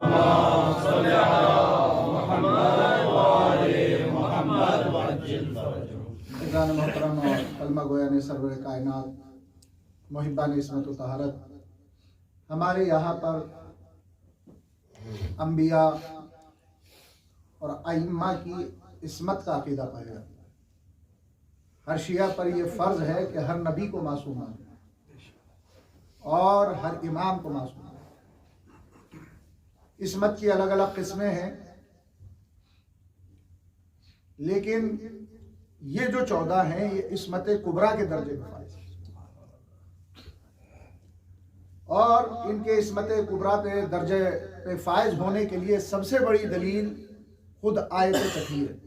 محترم اور کلمہ گویا نے سرور کائنات محبان عصمت و طہارت، ہمارے یہاں پر انبیاء اور ائمہ کی عصمت کا عقیدہ پایا جاتا ہے۔ ہر شیعہ پر یہ فرض ہے کہ ہر نبی کو معصوم مانے اور ہر امام کو معصوم مانے۔ عصمت کی الگ الگ قسمیں ہیں، لیکن یہ جو 14 ہیں یہ عصمت کبریٰ کے درجے میں فائز ہیں، اور ان کے عصمت کبریٰ پہ درجے پہ فائز ہونے کے لیے سب سے بڑی دلیل خود آیت تطہیر ہے۔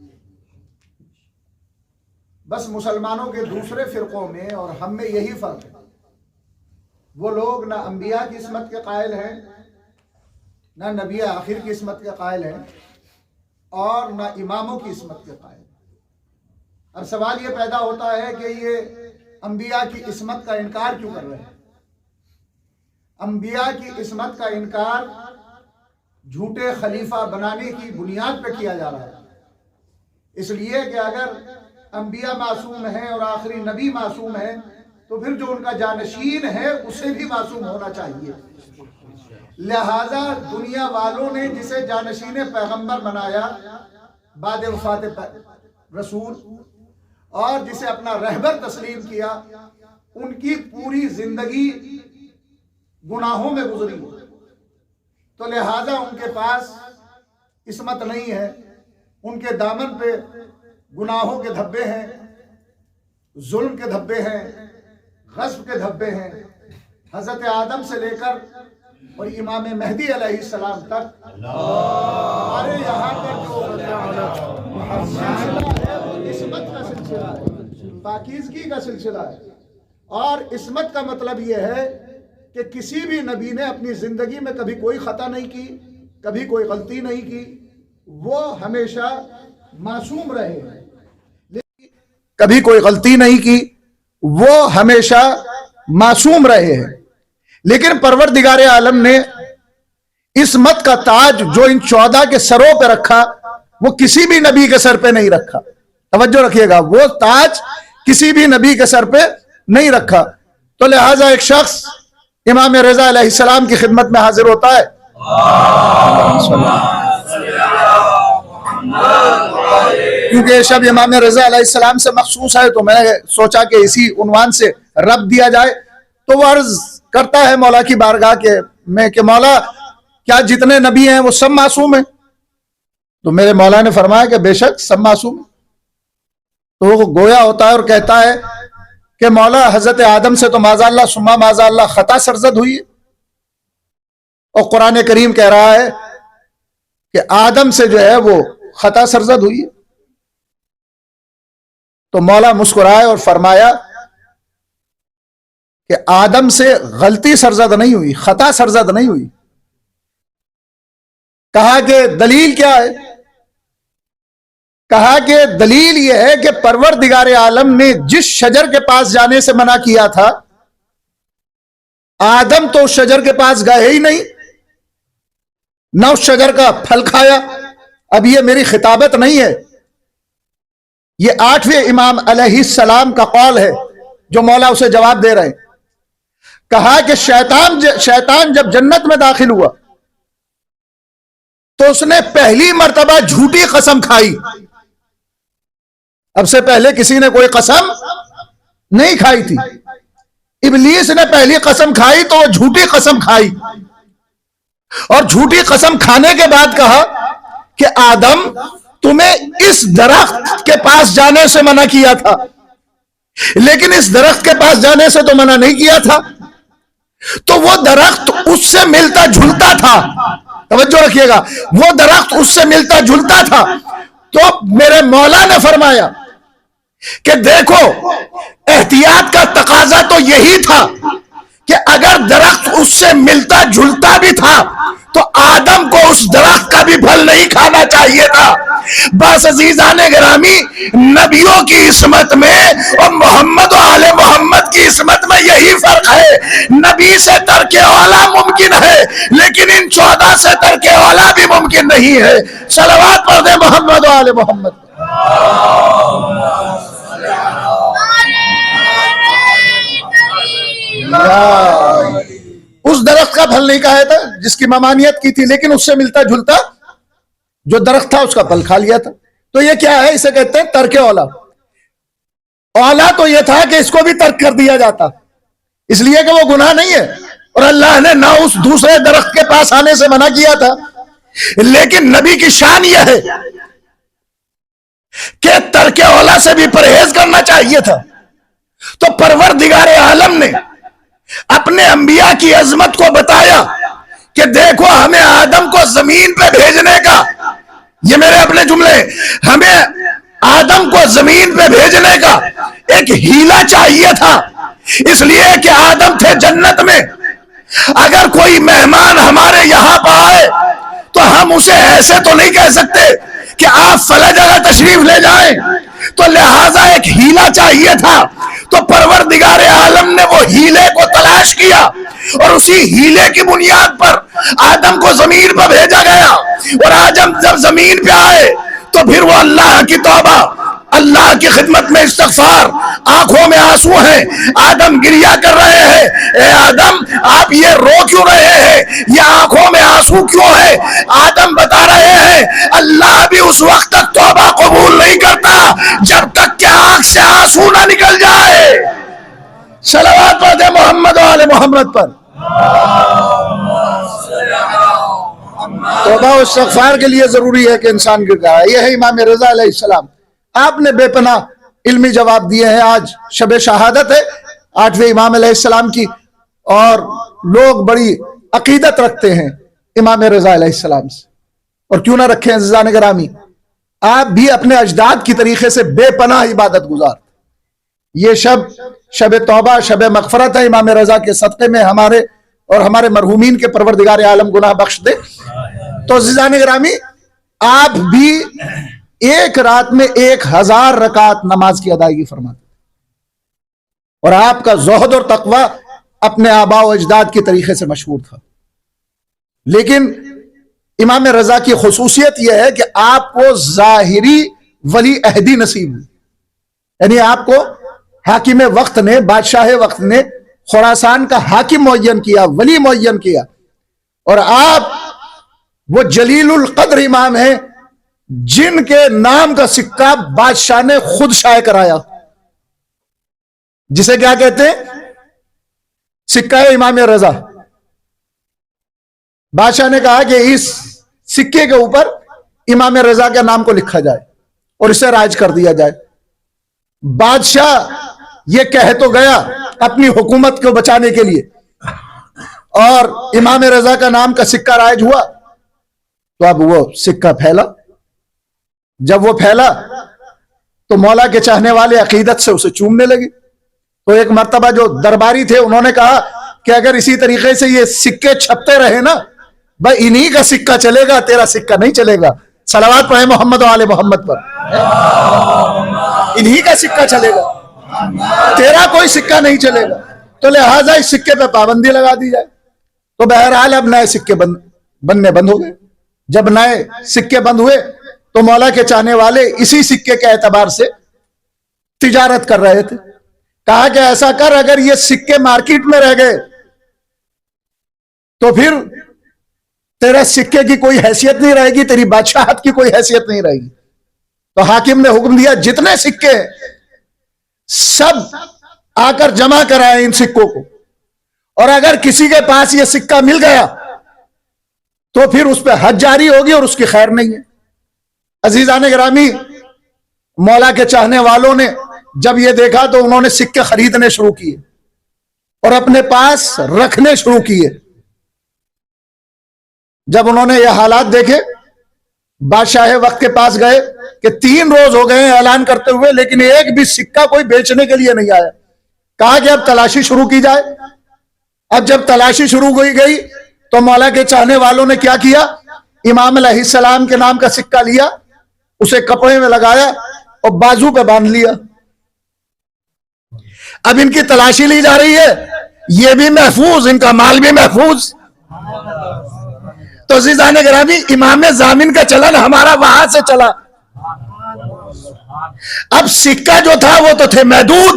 بس مسلمانوں کے دوسرے فرقوں میں اور ہم میں یہی فرق ہے، وہ لوگ نہ انبیاء کی عصمت کے قائل ہیں، نہ نبی آخر کی عصمت کے قائل ہیں، اور نہ اماموں کی عصمت کے قائل ہیں۔ اب سوال یہ پیدا ہوتا ہے کہ یہ انبیاء کی عصمت کا انکار کیوں کر رہے ہیں؟ انبیاء کی عصمت کا انکار جھوٹے خلیفہ بنانے کی بنیاد پہ کیا جا رہا ہے، اس لیے کہ اگر انبیاء معصوم ہیں اور آخری نبی معصوم ہے تو پھر جو ان کا جانشین ہے اسے بھی معصوم ہونا چاہیے۔ لہذا دنیا والوں نے جسے جانشین پیغمبر بنایا بعد وفات رسول اور جسے اپنا رہبر تسلیم کیا، ان کی پوری زندگی گناہوں میں گزری، تو لہذا ان کے پاس عصمت نہیں ہے، ان کے دامن پہ گناہوں کے دھبے ہیں، ظلم کے دھبے ہیں، غصب کے دھبے ہیں۔ حضرت آدم سے لے کر اور امام مہدی علیہ السلام تک ہمارے یہاں پر جو سلسلہ ہے وہ عصمت کا سلسلہ ہے، پاکیزگی کا سلسلہ ہے۔ اور عصمت کا مطلب یہ ہے کہ کسی بھی نبی نے اپنی زندگی میں کبھی کوئی خطا نہیں کی، کبھی کوئی غلطی نہیں کی، وہ ہمیشہ معصوم رہے ہیں، کبھی کوئی غلطی نہیں کی، وہ ہمیشہ معصوم رہے ہیں۔ لیکن پروردگار عالم نے عصمت کا تاج جو ان 14 کے سروں پہ رکھا وہ کسی بھی نبی کے سر پہ نہیں رکھا۔ توجہ رکھیے گا، وہ تاج کسی بھی نبی کے سر پہ نہیں رکھا۔ تو لہٰذا ایک شخص امام رضا علیہ السلام کی خدمت میں حاضر ہوتا ہے، کیونکہ یہ شب امام رضا علیہ السلام سے مخصوص ہے تو میں نے سوچا کہ اسی عنوان سے ربط دیا جائے۔ تو وہ عرض کرتا ہے مولا کی بارگاہ میں کہ مولا کیا جتنے نبی ہیں وہ سب معصوم ہیں؟ تو میرے مولا نے فرمایا کہ بے شک سب معصوم ہیں۔ تو وہ گویا ہوتا ہے اور کہتا ہے کہ مولا حضرت آدم سے تو معاذ اللہ ثم معاذ اللہ خطا سرزد ہوئی ہے، اور قرآن کریم کہہ رہا ہے کہ آدم سے جو ہے وہ خطا سرزد ہوئی ہے۔ تو مولا مسکرائے اور فرمایا کہ آدم سے غلطی سرزد نہیں ہوئی، خطا سرزد نہیں ہوئی۔ کہا کہ دلیل کیا ہے؟ کہا کہ دلیل یہ ہے کہ پروردگار عالم نے جس شجر کے پاس جانے سے منع کیا تھا، آدم تو اس شجر کے پاس گئے ہی نہیں، نہ اس شجر کا پھل کھایا۔ اب یہ میری خطابت نہیں ہے، یہ 8ویں امام علیہ السلام کا قول ہے جو مولا اسے جواب دے رہے ہیں۔ کہا کہ شیطان جب جنت میں داخل ہوا تو اس نے پہلی مرتبہ جھوٹی قسم کھائی۔ اب سے پہلے کسی نے کوئی قسم نہیں کھائی تھی، ابلیس نے پہلی قسم کھائی تو وہ جھوٹی قسم کھائی، اور جھوٹی قسم کھانے کے بعد کہا کہ آدم تمہیں اس درخت کے پاس جانے سے منع کیا تھا، لیکن اس درخت کے پاس جانے سے تو منع نہیں کیا تھا۔ تو وہ درخت اس سے ملتا جھلتا تھا، توجہ رکھیے گا، وہ درخت اس سے ملتا جھلتا تھا۔ تو میرے مولا نے فرمایا کہ دیکھو احتیاط کا تقاضا تو یہی تھا کہ اگر درخت اس سے ملتا جھلتا بھی تھا تو آدم کو اس درخت کا بھی پھل نہیں کھانا چاہیے تھا۔ بس عزیزان گرامی، نبیوں کی عصمت میں اور محمد و آل محمد کی عصمت میں یہی فرق ہے، نبی سے ترک اولا ممکن ہے لیکن ان 14 سے ترک اولا بھی ممکن نہیں ہے۔ صلوات پڑھ دیں محمد و آل محمد۔ اس درخت کا پھل نہیں کھایا تھا جس کی ممانعت کی تھی، لیکن اس سے ملتا جلتا جو درخت تھا اس کا پھل کھا لیا تھا۔ تو یہ کیا ہے؟ اسے کہتے ہیں ترک اولا۔ اولا تو یہ تھا کہ اس کو بھی ترک کر دیا جاتا، اس لیے کہ وہ گناہ نہیں ہے اور اللہ نے نہ اس دوسرے درخت کے پاس آنے سے منع کیا تھا، لیکن نبی کی شان یہ ہے کہ ترک اولا سے بھی پرہیز کرنا چاہیے تھا۔ تو پروردگار عالم نے اپنے انبیاء کی عظمت کو بتایا کہ دیکھو ہمیں آدم کو زمین پہ بھیجنے کا، یہ میرے اپنے جملے، ہمیں آدم کو زمین پہ بھیجنے کا ایک ہیلا چاہیے تھا، اس لیے کہ آدم تھے جنت میں۔ اگر کوئی مہمان ہمارے یہاں پر آئے تو ہم اسے ایسے تو نہیں کہہ سکتے کہ آپ فلاں جگہ تشریف لے جائیں، تو لہٰذا ایک ہیلا چاہیے تھا۔ تو پروردگار عالم نے وہ ہیلے کو تلاش کیا اور اسی ہیلے کی بنیاد پر آدم کو زمین پر بھیجا گیا، اور آدم جب زمین پہ آئے تو پھر وہ اللہ کی توبہ، اللہ کی خدمت میں استغفار، آنکھوں میں آنسو ہیں، آدم گریہ کر رہے ہیں، اے آدم آپ یہ رو کیوں رہے ہیں، یہ آنکھوں میں آنسو کیوں ہے؟ آدم بتا رہے ہیں اللہ بھی اس وقت تک توبہ قبول نہیں کرتا جب تک کہ آنکھ سے آنسو نہ نکل جائے۔ صلوات پڑھ دیں محمد و آل محمد پر۔ توبہ و استغفار کے لیے ضروری ہے کہ انسان گر جائے۔ یہ ہے امام رضا علیہ السلام، آپ نے بے پناہ علمی جواب دیے ہیں۔ آج شب شہادت ہے 8ویں امام علیہ السلام کی، اور لوگ بڑی عقیدت رکھتے ہیں امام رضا علیہ السلام سے، اور کیوں نہ رکھیں عزیزان گرامی، آپ بھی اپنے اجداد کی طریقے سے بے پناہ عبادت گزار۔ یہ شب توبہ، شب مغفرت ہے، امام رضا کے صدقے میں ہمارے اور ہمارے مرحومین کے پروردگار عالم گناہ بخش دے۔ تو عزیزان گرامی، آپ بھی ایک رات میں 1000 رکعت نماز کی ادائیگی فرماتے، اور آپ کا زہد اور تقوی اپنے آباء و اجداد کی طریقے سے مشہور تھا۔ لیکن امام رضا کی خصوصیت یہ ہے کہ آپ کو ظاہری ولی عہدی نصیب ہوئی، یعنی آپ کو حاکم وقت نے، بادشاہ وقت نے خراسان کا حاکم معین کیا، ولی معین کیا، اور آپ وہ جلیل القدر امام ہیں جن کے نام کا سکہ بادشاہ نے خود شائع کرایا، جسے کیا کہتے ہیں؟ سکہ امام رضا۔ بادشاہ نے کہا کہ اس سکے کے اوپر امام رضا کے نام کو لکھا جائے اور اسے رائج کر دیا جائے۔ بادشاہ یہ کہہ تو گیا اپنی حکومت کو بچانے کے لیے، اور امام رضا کا نام کا سکہ رائج ہوا، تو اب وہ سکہ پھیلا۔ جب وہ پھیلا تو مولا کے چاہنے والے عقیدت سے اسے چومنے لگے۔ تو ایک مرتبہ جو درباری تھے انہوں نے کہا کہ اگر اسی طریقے سے یہ سکے چھپتے رہے نا، بھائی انہی کا سکہ چلے گا، تیرا سکہ نہیں چلے گا۔ صلوات پڑھیں محمد و آل محمد پر۔ انہی کا سکہ چلے گا، تیرا کوئی سکہ نہیں چلے گا، تو لہٰذا اس سکے پہ پابندی لگا دی جائے۔ تو بہرحال اب نئے سکے بننے بند ہو گئے۔ جب نئے سکے بند ہوئے تو مولا کے چاہنے والے اسی سکے کے اعتبار سے تجارت کر رہے تھے۔ کہا کہ ایسا کر، اگر یہ سکے مارکیٹ میں رہ گئے تو پھر تیرے سکے کی کوئی حیثیت نہیں رہے گی، تیری بادشاہت کی کوئی حیثیت نہیں رہے گی۔ تو حاکم نے حکم دیا جتنے سکے سب آ کر جمع کرائے ان سکوں کو، اور اگر کسی کے پاس یہ سکہ مل گیا تو پھر اس پہ حد جاری ہوگی اور اس کی خیر نہیں ہے۔ عزیزان گرامی، مولا کے چاہنے والوں نے جب یہ دیکھا تو انہوں نے سکے خریدنے شروع کیے اور اپنے پاس رکھنے شروع کیے۔ جب انہوں نے یہ حالات دیکھے، بادشاہ وقت کے پاس گئے کہ 3 روز ہو گئے اعلان کرتے ہوئے لیکن ایک بھی سکہ کوئی بیچنے کے لیے نہیں آیا۔ کہا کہ اب تلاشی شروع کی جائے۔ اب جب تلاشی شروع ہوئی گئی تو مولا کے چاہنے والوں نے کیا کیا امام علیہ السلام کے نام کا سکہ لیا, اسے کپڑے میں لگایا اور بازو پہ باندھ لیا. اب ان کی تلاشی لی جا رہی ہے, یہ بھی محفوظ, ان کا مال بھی محفوظ. تو عزیزان گرامی, امام ضامن کا چلن ہمارا وہاں سے چلا. اب سکہ جو تھا وہ تو تھے محدود.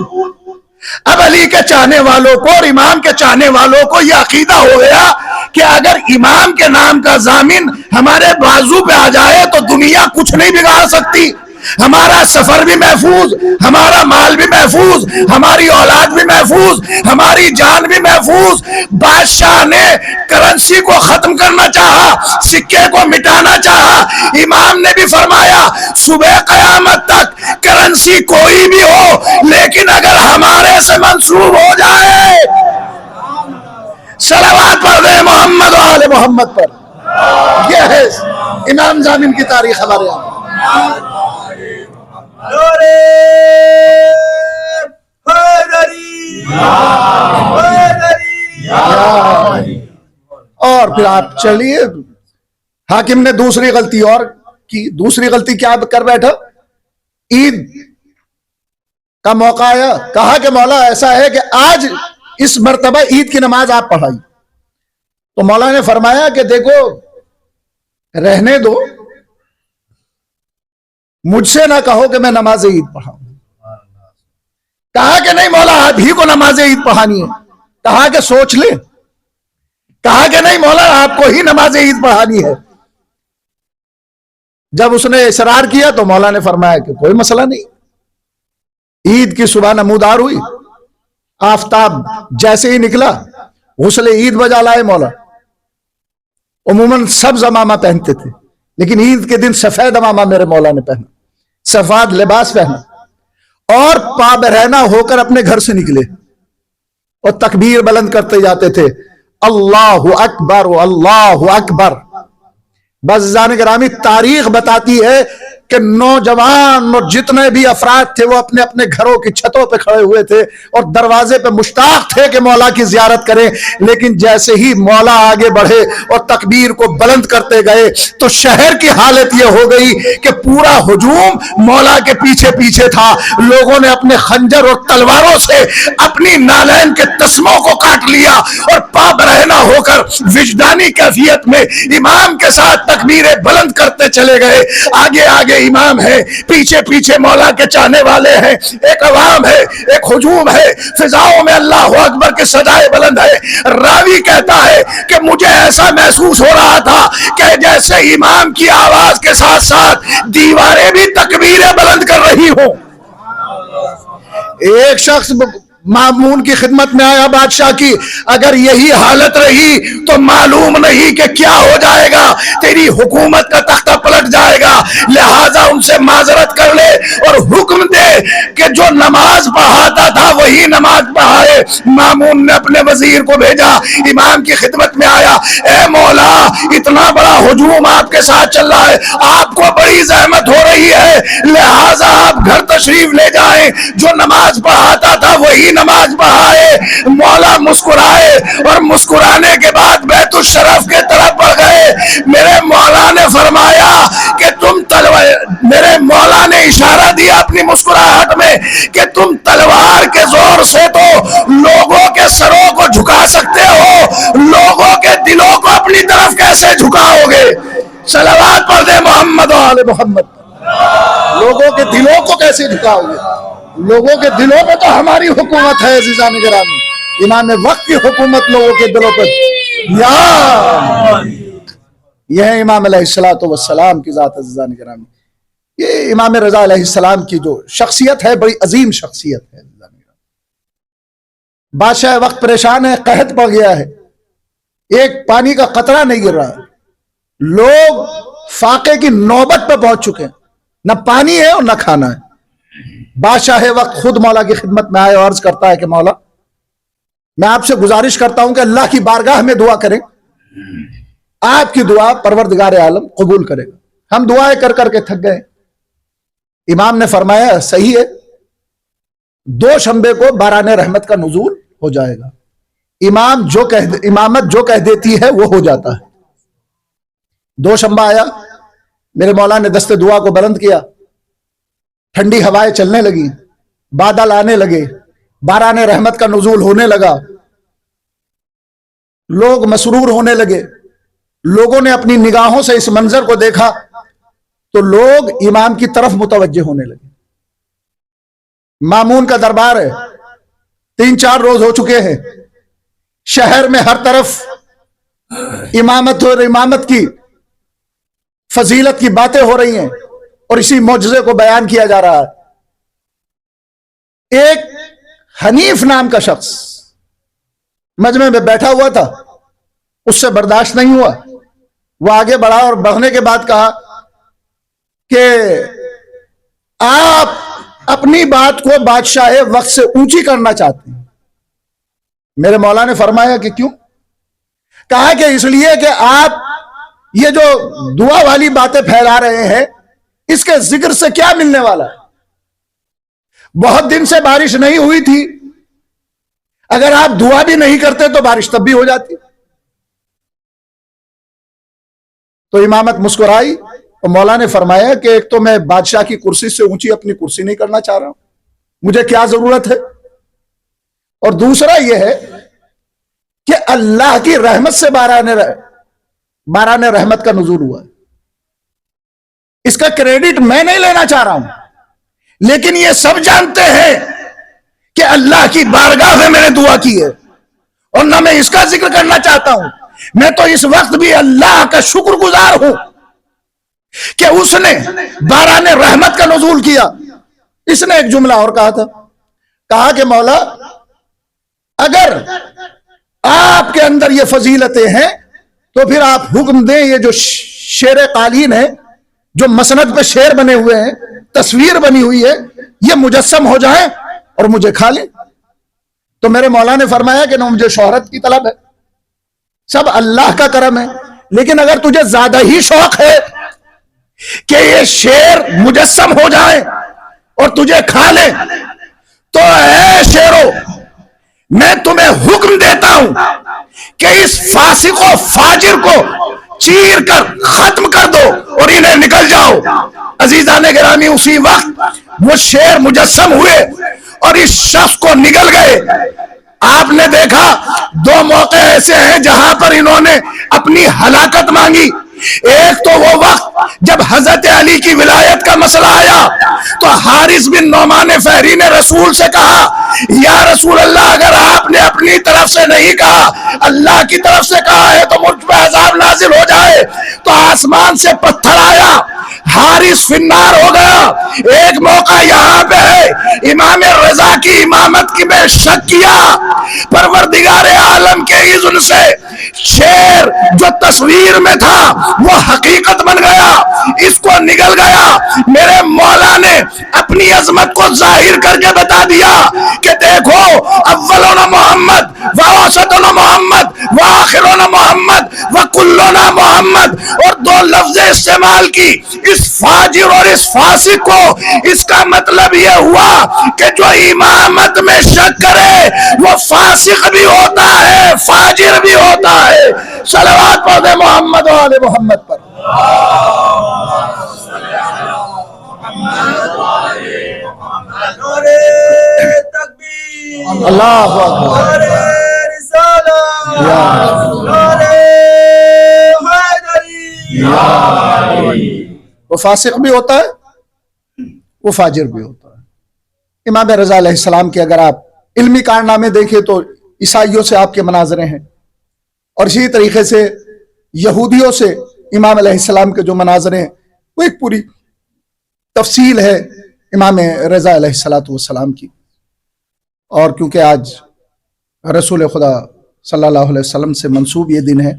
اب علی کے چاہنے والوں کو اور امام کے چاہنے والوں کو یہ عقیدہ ہو گیا کہ اگر امام کے نام کا ضامن ہمارے بازو پہ آ جائے تو دنیا کچھ نہیں بگاڑ سکتی. ہمارا سفر بھی محفوظ, ہمارا مال بھی محفوظ, ہماری اولاد بھی محفوظ, ہماری جان بھی محفوظ. بادشاہ نے کرنسی کو ختم کرنا چاہا, سکے کو مٹانا چاہا. امام نے بھی فرمایا صبح قیامت تک کرنسی کوئی بھی ہو, لیکن اگر ہمارے سے منسوب ہو جائے, صلوات پڑھ دیں محمد و آل محمد پر. یہ ہے امام ضامن کی تاریخ ہمارے یہاں. اور پھر آپ چلیے, حاکم نے دوسری غلطی اور کی. دوسری غلطی کیا کر بیٹھا, عید کا موقع آیا, کہا کہ مولا ایسا ہے کہ آج اس مرتبہ عید کی نماز آپ پڑھائی. تو مولا نے فرمایا کہ دیکھو رہنے دو, مجھ سے نہ کہو کہ میں نماز عید پڑھاؤں. کہا کہ نہیں مولا آپ ہی کو نماز عید پڑھانی ہے. کہا کہ سوچ لے. کہا کہ نہیں مولا آپ کو ہی نماز عید پڑھانی ہے. جب اس نے اصرار کیا تو مولا نے فرمایا کہ کوئی مسئلہ نہیں. عید کی صبح نمودار ہوئی, آفتاب جیسے ہی نکلا غسل عید بجا لائے مولا. عموماً سبز امامہ پہنتے تھے, لیکن عید کے دن سفید امامہ میرے مولا نے پہنا, سفید لباس پہنا, اور پا برہنہ ہو کر اپنے گھر سے نکلے اور تکبیر بلند کرتے جاتے تھے, اللہ اکبر اللہ اکبر. بس جان گرامی تاریخ بتاتی ہے کہ نوجوان اور جتنے بھی افراد تھے وہ اپنے اپنے گھروں کی چھتوں پہ کھڑے ہوئے تھے اور دروازے پہ مشتاق تھے کہ مولا کی زیارت کریں. لیکن جیسے ہی مولا آگے بڑھے اور تکبیر کو بلند کرتے گئے تو شہر کی حالت یہ ہو گئی کہ پورا ہجوم مولا کے پیچھے پیچھے تھا. لوگوں نے اپنے خنجر اور تلواروں سے اپنی نالین کے تسموں کو کاٹ لیا اور پا برہنہ ہو کر وجدانی کیفیت میں امام کے ساتھ تکبیریں بلند کرتے چلے گئے. آگے آگے امام ہے, پیچھے پیچھے مولا کے چاہنے والے ہیں, ایک عوام ہے, ایک ہجوم ہے, فضاؤں میں اللہ اکبر کے صدائے بلند ہے. راوی کہتا ہے کہ مجھے ایسا محسوس ہو رہا تھا کہ جیسے امام کی آواز کے ساتھ ساتھ دیواریں بھی تکبیریں بلند کر رہی ہوں. ایک شخص مامون کی خدمت میں آیا بادشاہ کی, اگر یہی حالت رہی تو معلوم نہیں کہ کیا ہو جائے گا, تیری حکومت کا تختہ پلٹ جائے گا, لہذا ان سے معذرت کر لے اور حکم دے کہ جو نماز پڑھاتا تھا وہی نماز پڑھائے. مامون نے اپنے وزیر کو بھیجا, امام کی خدمت میں آیا, اے مولا اتنا بڑا ہجوم آپ کے ساتھ چل رہا ہے, آپ کو بڑی زحمت ہو رہی ہے, لہذا آپ گھر تشریف لے جائیں, جو نماز پڑھاتا تھا وہی نماز پڑھائے. مولا مسکرائے اور مسکرانے کے بعد بیت الشرف کے طرف بڑھ گئے. میرے مولا نے فرمایا کہ میرے مولا نے اشارہ دیا اپنی مسکراہٹ میں کہ تم تلوار کے زور سے تو لوگوں کے سروں کو جھکا سکتے ہو, لوگوں کے دلوں کو اپنی طرف کیسے جھکاؤ گے. صلوات پڑھ دے محمد و آل محمد. لوگوں کے دلوں کو کیسے جھکاؤ گے, لوگوں کے دلوں پہ تو ہماری حکومت ہے عزیزان گرامی. امام وقت کی حکومت لوگوں کے دلوں پہ. یہ ہے امام علیہ الصلوۃ والسلام کی ذات عزیزان گرامی. یہ امام رضا علیہ السلام کی جو شخصیت ہے بڑی عظیم شخصیت ہے. بادشاہ وقت پریشان ہے, قحط پڑ گیا ہے, ایک پانی کا قطرہ نہیں گر رہا, لوگ فاقے کی نوبت پہ پہنچ چکے ہیں, نہ پانی ہے اور نہ کھانا ہے. بادشاہ وقت خود مولا کی خدمت میں آئے اور عرض کرتا ہے کہ مولا میں آپ سے گزارش کرتا ہوں کہ اللہ کی بارگاہ میں دعا کریں, آپ کی دعا پروردگار عالم قبول کرے گا. ہم دعائیں کر کر کے تھک گئے. امام نے فرمایا صحیح ہے, 2 شنبے کو باران رحمت کا نزول ہو جائے گا. امامت جو کہہ دیتی ہے وہ ہو جاتا ہے. دوشنبہ آیا، میرے مولا نے دست دعا کو بلند کیا، ٹھنڈی ہوائیں چلنے لگی، بادل آنے لگے، باران رحمت کا نزول ہونے لگا، لوگ مسرور ہونے لگے۔ لوگوں نے اپنی نگاہوں سے اس منظر کو دیکھا تو لوگ امام کی طرف متوجہ ہونے لگے۔ مامون کا دربار ہے، 3-4 روز ہو چکے ہیں، شہر میں ہر طرف امامت اور امامت کی فضیلت کی باتیں ہو رہی ہیں اور اسی معجزے کو بیان کیا جا رہا ہے۔ ایک حنیف نام کا شخص مجمع میں بیٹھا ہوا تھا، اس سے برداشت نہیں ہوا، وہ آگے بڑھا اور بڑھنے کے بعد کہا کہ آپ اپنی بات کو بادشاہ وقت سے اونچی کرنا چاہتے ہیں۔ میرے مولا نے فرمایا کہ کیوں؟ کہا کہ اس لیے کہ آپ یہ جو دعا والی باتیں پھیلا رہے ہیں، اس کے ذکر سے کیا ملنے والا ہے؟ بہت دن سے بارش نہیں ہوئی تھی، اگر آپ دعا بھی نہیں کرتے تو بارش تب بھی ہو جاتی۔ تو امامت مسکرائی اور مولا نے فرمایا کہ ایک تو میں بادشاہ کی کرسی سے اونچی اپنی کرسی نہیں کرنا چاہ رہا ہوں، مجھے کیا ضرورت ہے، اور دوسرا یہ ہے کہ اللہ کی رحمت سے باران رحمت کا نزول ہوا ہے، اس کا کریڈٹ میں نہیں لینا چاہ رہا ہوں، لیکن یہ سب جانتے ہیں کہ اللہ کی بارگاہ میں میں نے دعا کی ہے، اور نہ میں اس کا ذکر کرنا چاہتا ہوں، میں تو اس وقت بھی اللہ کا شکر گزار ہوں کہ اس نے باران رحمت کا نزول کیا۔ اس نے ایک جملہ اور کہا تھا، کہا کہ مولا اگر آپ کے اندر یہ فضیلتیں ہیں تو پھر آپ حکم دیں یہ جو شیر قالین ہے، جو مسند پہ شیر بنے ہوئے ہیں، تصویر بنی ہوئی ہے، یہ مجسم ہو جائیں اور مجھے کھا لیں۔ تو میرے مولا نے فرمایا کہ نہ مجھے شہرت کی طلب ہے، سب اللہ کا کرم ہے، لیکن اگر تجھے زیادہ ہی شوق ہے کہ یہ شیر مجسم ہو جائے اور تجھے کھا لے، تو اے شیرو میں تمہیں حکم دیتا ہوں کہ اس فاسق و فاجر کو چیر کر ختم کر دو اور انہیں نکل جاؤ۔ عزیزان گرامی، اسی وقت وہ شیر مجسم ہوئے اور اس شخص کو نگل گئے۔ آپ نے دیکھا 2 موقع ایسے ہیں جہاں پر انہوں نے اپنی ہلاکت مانگی۔ ایک تو وہ وقت جب حضرت علی کی ولایت کا مسئلہ آیا تو حارث بن نعمان فہری نے رسول سے کہا، یا رسول اللہ اگر آپ نے اپنی طرف سے نہیں کہا، اللہ کی طرف سے کہا ہے تو مجھ پہ عذاب نازل ہو جائے۔ تو آسمان سے پتھر آیا، حارث فنار ہو گیا۔ ایک موقع یہاں پہ ہے، امام رضا کی امامت کی میں شک کیا، پروردگار عالم کے اذن سے شیر جو تصویر میں تھا وہ حقیقت بن گیا، اس کو نگل گیا۔ میرے مولا نے اپنی عظمت کو ظاہر کر کے بتا دیا کہ دیکھو اولنا محمد ووسطنا محمد وآخرنا محمد وکلنا محمد، اور 2 لفظ استعمال کی اس فاجر اور اس فاسق کو۔ اس کا مطلب یہ ہوا کہ جو امامت میں شک کرے وہ فاسق بھی ہوتا ہے، فاجر بھی ہوتا ہے۔ صلوات پڑھ دے محمد و آل محمد پر۔ اللہ اکبر، وہ فاسق بھی ہوتا ہے، وہ فاجر بھی ہوتا ہے۔ امام رضا علیہ السلام کے اگر آپ علمی کارنامے دیکھیں تو عیسائیوں سے آپ کے مناظرے ہیں، اور اسی طریقے سے یہودیوں سے امام علیہ السلام کے جو مناظرے ہیں وہ ایک پوری تفصیل ہے امام رضا علیہ السلام کی۔ اور کیونکہ آج رسول خدا صلی اللہ علیہ وسلم سے منسوب یہ دن ہے،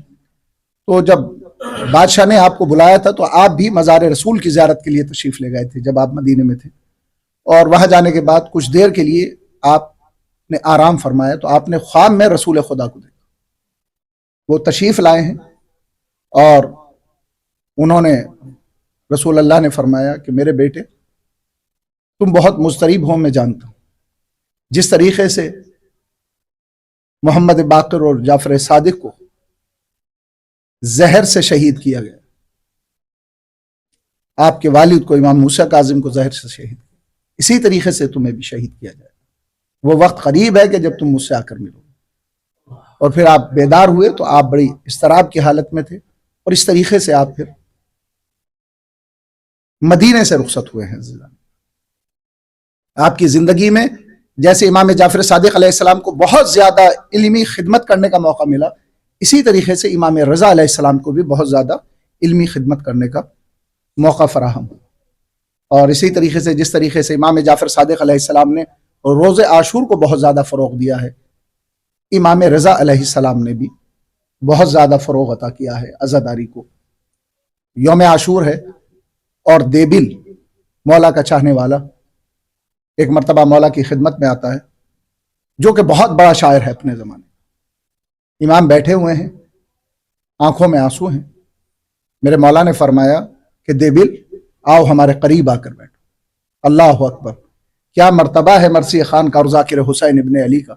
تو جب بادشاہ نے آپ کو بلایا تھا تو آپ بھی مزار رسول کی زیارت کے لیے تشریف لے گئے تھے جب آپ مدینے میں تھے، اور وہاں جانے کے بعد کچھ دیر کے لیے آپ نے آرام فرمایا تو آپ نے خواب میں رسول خدا کو دیکھا۔ وہ تشریف لائے ہیں اور انہوں نے رسول اللہ نے فرمایا کہ میرے بیٹے تم بہت مضطرب ہو، میں جانتا ہوں، جس طریقے سے محمد باقر اور جعفر صادق کو زہر سے شہید کیا گیا، آپ کے والد کو امام موسیٰ کاظم کو زہر سے شہید کیا، اسی طریقے سے تمہیں بھی شہید کیا جائے. وہ وقت قریب ہے کہ جب تم مجھ سے آ کر ملو. اور پھر آپ بیدار ہوئے تو آپ بڑی اضطراب کی حالت میں تھے، اور اس طریقے سے آپ پھر مدینے سے رخصت ہوئے ہیں. آپ کی زندگی میں جیسے امام جعفر صادق علیہ السلام کو بہت زیادہ علمی خدمت کرنے کا موقع ملا، اسی طریقے سے امام رضا علیہ السلام کو بھی بہت زیادہ علمی خدمت کرنے کا موقع فراہم ہوا. اور اسی طریقے سے جس طریقے سے امام جعفر صادق علیہ السلام نے روز عاشور کو بہت زیادہ فروغ دیا ہے، امام رضا علیہ السلام نے بھی بہت زیادہ فروغ عطا کیا ہے عزاداری کو. یوم عاشور ہے اور دیبل مولا کا چاہنے والا ایک مرتبہ مولا کی خدمت میں آتا ہے، جو کہ بہت بڑا شاعر ہے اپنے زمانے. امام بیٹھے ہوئے ہیں، آنکھوں میں آنسو ہیں. میرے مولا نے فرمایا کہ دیبل آؤ ہمارے قریب آ کر بیٹھو. اللہ اکبر، کیا مرتبہ ہے مرثی خان کا اور ذاکر حسین ابن علی کا.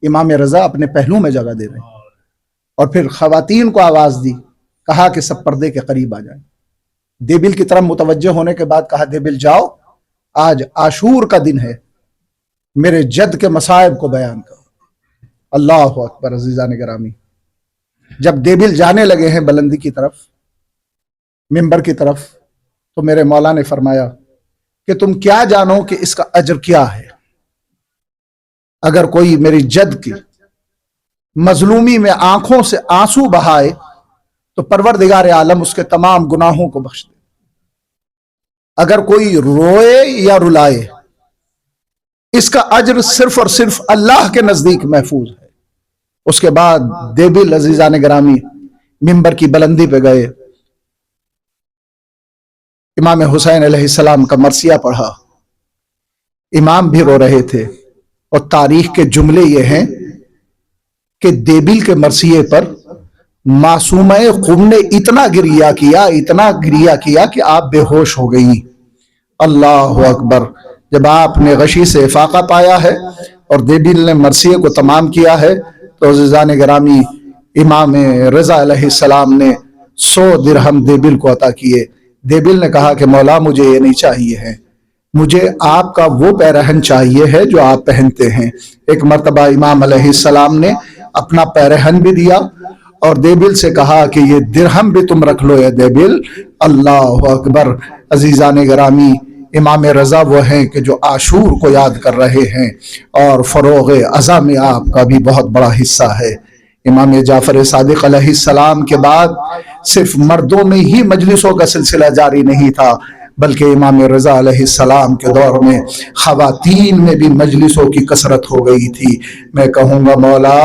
امام رضا اپنے پہلو میں جگہ دے رہے ہیں، اور پھر خواتین کو آواز دی، کہا کہ سب پردے کے قریب آ جائیں. دیبل کی طرف متوجہ ہونے کے بعد کہا دیبل جاؤ، آج عاشور کا دن ہے، میرے جد کے مصائب کو بیان کرو. اللہ اکبر. عزیزان گرامی، جب دیبل جانے لگے ہیں بلندی کی طرف، منبر کی طرف، تو میرے مولا نے فرمایا کہ تم کیا جانو کہ اس کا اجر کیا ہے. اگر کوئی میری جد کی مظلومی میں آنکھوں سے آنسو بہائے تو پروردگار عالم اس کے تمام گناہوں کو بخش دے. اگر کوئی روئے یا رلائے، اس کا اجر صرف اور صرف اللہ کے نزدیک محفوظ ہے. اس کے بعد دیبل عزیزان گرامی منبر کی بلندی پہ گئے، امام حسین علیہ السلام کا مرثیہ پڑھا. امام بھی رو رہے تھے، اور تاریخ کے جملے یہ ہیں کہ دیبل کے مرثیے پر معصومہ قم نے اتنا گریہ کیا کہ آپ بے ہوش ہو گئی. اللہ اکبر. جب آپ نے غشی سے افاقہ پایا ہے اور دیبل نے مرثیے کو تمام کیا ہے تو عزیزان گرامی امام رضا علیہ السلام نے 100 درہم دیبل کو عطا کیے. دیبل نے کہا کہ مولا مجھے یہ نہیں چاہیے ہے، مجھے آپ کا وہ پیرہن چاہیے ہے جو آپ پہنتے ہیں. ایک مرتبہ امام علیہ السلام نے اپنا پیرہن بھی دیا اور دیبل سے کہا کہ یہ درہم بھی تم رکھ لو. یا دیبل. اللہ اکبر. عزیزان گرامی امام رضا وہ ہیں کہ جو عاشور کو یاد کر رہے ہیں، اور فروغ عزا میں آپ کا بھی بہت بڑا حصہ ہے. امام جعفر صادق علیہ السلام کے بعد صرف مردوں میں ہی مجلسوں کا سلسلہ جاری نہیں تھا، بلکہ امام رضا علیہ السلام کے دور میں خواتین میں بھی مجلسوں کی کثرت ہو گئی تھی. میں کہوں گا مولا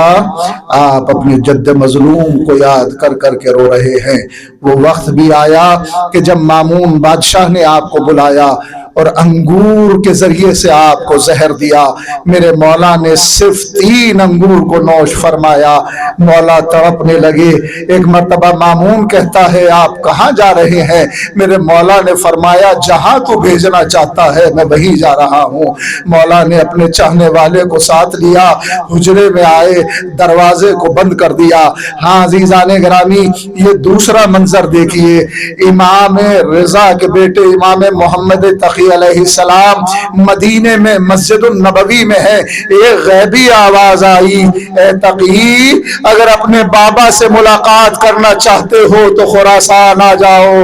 آپ اپنے جد مظلوم کو یاد کر کر کے رو رہے ہیں. وہ وقت بھی آیا کہ جب مامون بادشاہ نے آپ کو بلایا اور انگور کے ذریعے سے آپ کو زہر دیا. میرے مولا نے صرف 3 انگور کو نوش فرمایا. مولا تڑپنے لگے. ایک مرتبہ مامون کہتا ہے آپ کہاں جا رہے ہیں؟ میرے مولا نے فرمایا جہاں تو بھیجنا چاہتا ہے میں وہیں جا رہا ہوں. مولا نے اپنے چاہنے والے کو ساتھ لیا، حجرے میں آئے، دروازے کو بند کر دیا. ہاں عزیزان گرامی یہ دوسرا منظر دیکھیے. امام رضا کے بیٹے امام محمد تقی علیہ السلام مدینے میں مسجد النبوی میں ہے. ایک غیبی آواز آئی، اے تقی اگر اپنے بابا سے ملاقات کرنا چاہتے ہو تو خراسان آ جاؤ.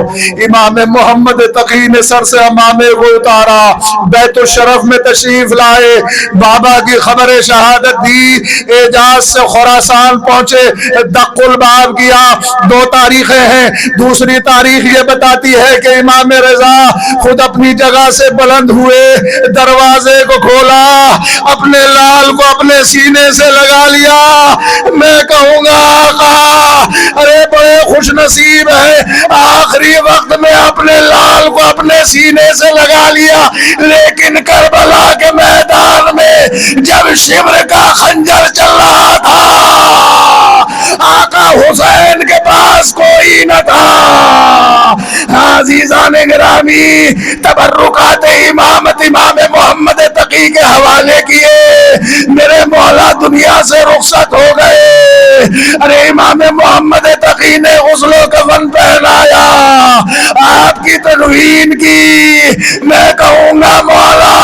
امام محمد تقی نے سر سے امامے کو اتارا، بیت الشرف میں تشریف لائے، بابا کی خبر شہادت دی، اعجاز سے خراسان پہنچے، دق الباب کیا. 2 تاریخیں ہیں. دوسری تاریخ یہ بتاتی ہے کہ امام رضا خود اپنی جگہ سے بلند ہوئے، دروازے کو کھولا، اپنے لال کو اپنے سینے سے لگا لیا. میں کہوں گا آقا ارے بڑے خوش نصیب ہے، آخری وقت میں اپنے لال کو اپنے سینے سے لگا لیا. لیکن کربلا کے میدان میں جب شمر کا خنجر چل رہا تھا آقا حسین کے پاس کوئی نہ تھا. عزیزان گرامی تبرکات امامت امام محمد تقی کے حوالے کیے. میرے مولا دنیا سے رخصت ہو گئے. ارے امام محمد تقی نے غسل و کفن پہنایا، آپ کی تکوین کی، میں کہوں گا مولا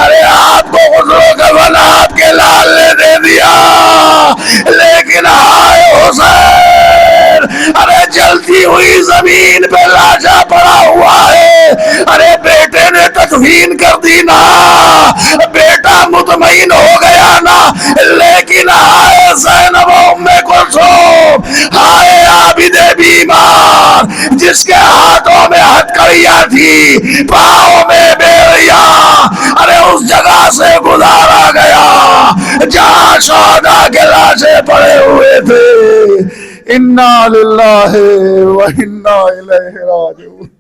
ارے آپ کو غسل و کفن آپ کے لال نے دے دیا، لیکن ہائے حسین ارے جلتی ہوئی زمین پہ لاشا پڑا ہوا ہے، ارے بیٹے نے تکفین کر دی نا، بیٹا مطمئن ہو گیا نا، لیکن ہائے زینب و ام کلثوم، ہائے عابد بیمار جس کے ہاتھوں میں ہتھکڑیاں تھی، پاؤں میں بیڑیاں، ارے اس جگہ سے گزارا گیا جہاں شہداء کے لاشیں پڑے ہوئے تھے۔ انا للہ و انا الیہ راجعون۔